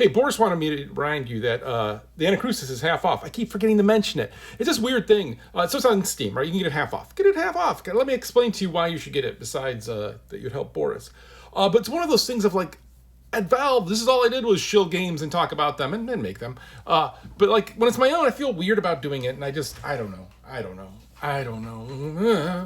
Hey, Boris wanted me to remind you that the Anacrusis is half off. I keep forgetting to mention it. It's this weird thing. So it's on Steam, right? You can get it half off. Get it half off. Let me explain to you why you should get it, besides that you'd help Boris. But it's one of those things of like, at Valve, this is all I did was shill games and talk about them and make them. But like, when it's my own, I feel weird about doing it, and I don't know.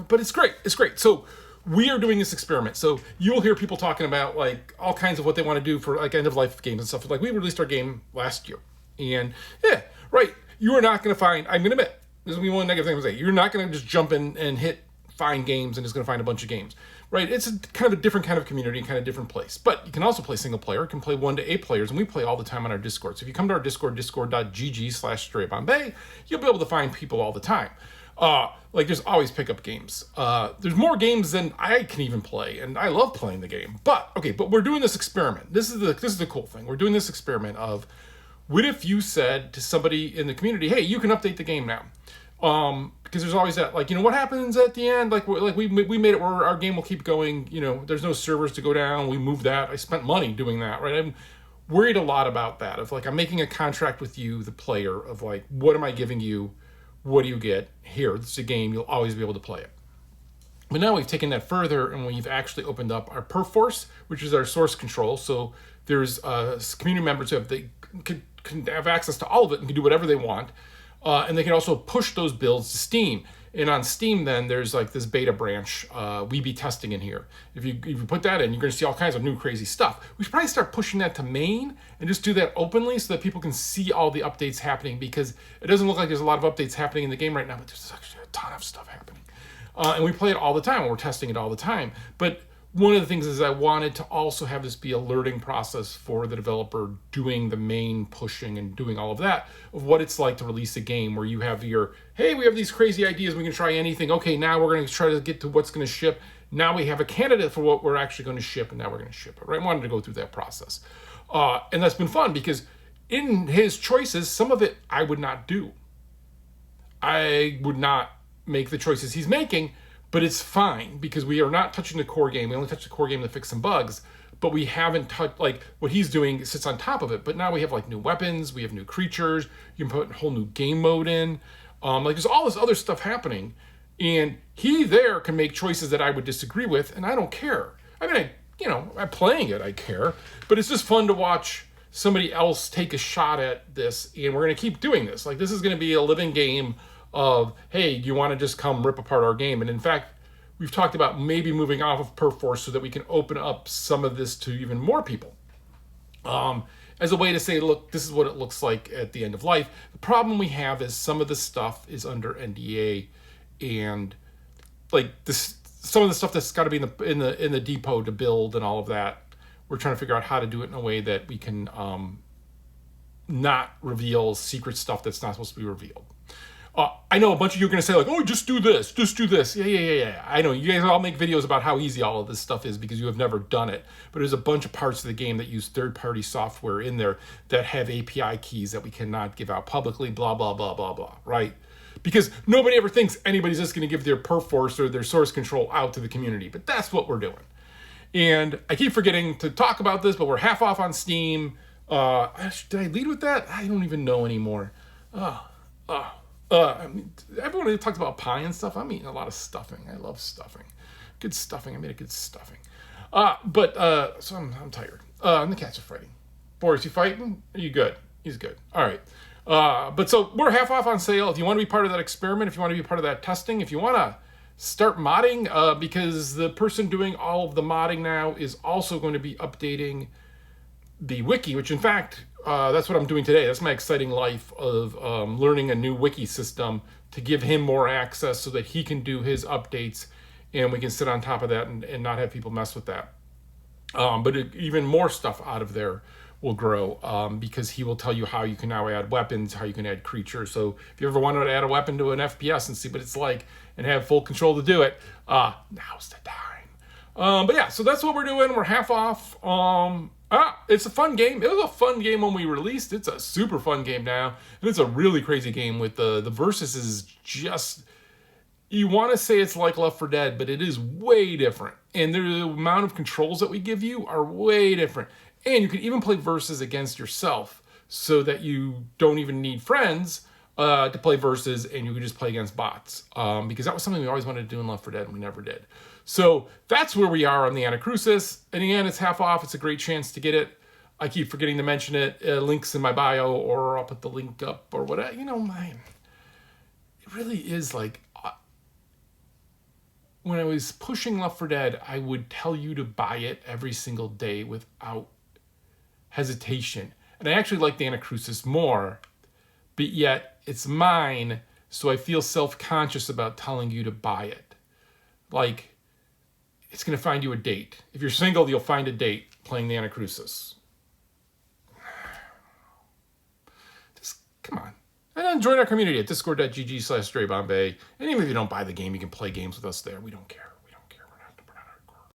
But it's great. It's great. So we are doing this experiment. So you'll hear people talking about like all kinds of what they want to do for like end of life games and stuff. Like we released our game last year, and yeah, right. You are not going to find. I'm going to admit, this is going to be one negative thing to say. You're not going to just jump in and hit find games and just going to find a bunch of games, right? It's kind of a different kind of community, kind of different place. But you can also play single player. You can play 1 to 8 players, and we play all the time on our Discord. So if you come to our Discord, discord.gg/StrayBombay, you'll be able to find people all the time. Like there's always pickup games. There's more games than I can even play, and I love playing the game. But we're doing this experiment. This is the cool thing. We're doing this experiment of, what if you said to somebody in the community, hey, you can update the game now? Because there's always that, like, what happens at the end? Like we made it where our game will keep going. There's no servers to go down. We moved that. I spent money doing that, right? I'm worried a lot about that. Of like, I'm making a contract with you, the player, of like, what am I giving you? What do you get? Here, this is a game. You'll always be able to play it. But now we've taken that further, and we've actually opened up our perf force, which is our source control. So there's community members who can have access to all of it and can do whatever they want. And they can also push those builds to Steam. And on Steam, then, there's like this beta branch, we be testing in here. If you put that in, you're going to see all kinds of new crazy stuff. We should probably start pushing that to main and just do that openly so that people can see all the updates happening, because it doesn't look like there's a lot of updates happening in the game right now, but there's actually a ton of stuff happening. And we play it all the time, and we're testing it all the time. But one of the things is I wanted to also have this be a learning process for the developer doing the main pushing and doing all of that, of what it's like to release a game where you have hey, we have these crazy ideas, we can try anything. Okay, now we're going to try to get to what's going to ship. Now we have a candidate for what we're actually going to ship, and now we're going to ship it, right? I wanted to go through that process. And that's been fun, because in his choices, some of it I would not do. I would not make the choices he's making, but it's fine, because we are not touching the core game. We only touch the core game to fix some bugs, but we haven't touched, like, what he's doing sits on top of it. But now we have like new weapons, we have new creatures, you can put a whole new game mode in. Like there's all this other stuff happening, and he there can make choices that I would disagree with, and I don't care. I mean, I'm playing it, I care, but it's just fun to watch somebody else take a shot at this, and we're going to keep doing this. Like, this is going to be a living game of, hey, you want to just come rip apart our game? And in fact, we've talked about maybe moving off of Perforce so that we can open up some of this to even more people. As a way to say, look, this is what it looks like at the end of life. The problem we have is some of the stuff is under NDA, and like this, some of the stuff that's got to be in the depot to build and all of that, we're trying to figure out how to do it in a way that we can not reveal secret stuff that's not supposed to be revealed. I know a bunch of you are going to say, like, oh, just do this. Yeah. I know you guys all make videos about how easy all of this stuff is because you have never done it. But there's a bunch of parts of the game that use third-party software in there that have API keys that we cannot give out publicly, blah, blah, blah, blah, blah, right? Because nobody ever thinks anybody's just going to give their perforce or their source control out to the community. But that's what we're doing. And I keep forgetting to talk about this, but we're half off on Steam. Did I lead with that? I don't even know anymore. I mean, everyone talks about pie and stuff. I'm eating a lot of stuffing. I love stuffing. Good stuffing. I made a good stuffing. So I'm tired. And the cats are fighting. Boris, you fighting? Are you good? He's good. All right. But so we're half off on sale. If you want to be part of that experiment, if you want to be part of that testing, if you want to start modding, because the person doing all of the modding now is also going to be updating the wiki, which in fact, that's what I'm doing today. That's my exciting life of learning a new wiki system to give him more access so that he can do his updates and we can sit on top of that and not have people mess with that. But even more stuff out of there will grow because he will tell you how you can now add weapons, how you can add creatures. So if you ever wanted to add a weapon to an FPS and see what it's like and have full control to do it, now's the time. But yeah, so that's what we're doing. We're half off. It's a fun game. It was a fun game when we released. It's a super fun game now. And it's a really crazy game with the Versus is just, you want to say it's like Left 4 Dead, but it is way different. And the amount of controls that we give you are way different. And you can even play versus against yourself so that you don't even need friends to play versus, and you can just play against bots. Because that was something we always wanted to do in Left 4 Dead, and we never did. So that's where we are on the Anacrusis. And again, it's half off. It's a great chance to get it. I keep forgetting to mention it. Links in my bio, or I'll put the link up, or whatever. You know, man, it really is like, when I was pushing Left 4 Dead, I would tell you to buy it every single day without hesitation. And I actually like the Anacrusis more, but yet it's mine, so I feel self-conscious about telling you to buy it. Like, it's going to find you a date. If you're single, you'll find a date playing the Anacrusis. Just, come on. And then join our community at discord.gg/StrayBombay. And even if you don't buy the game, you can play games with us there. We don't care.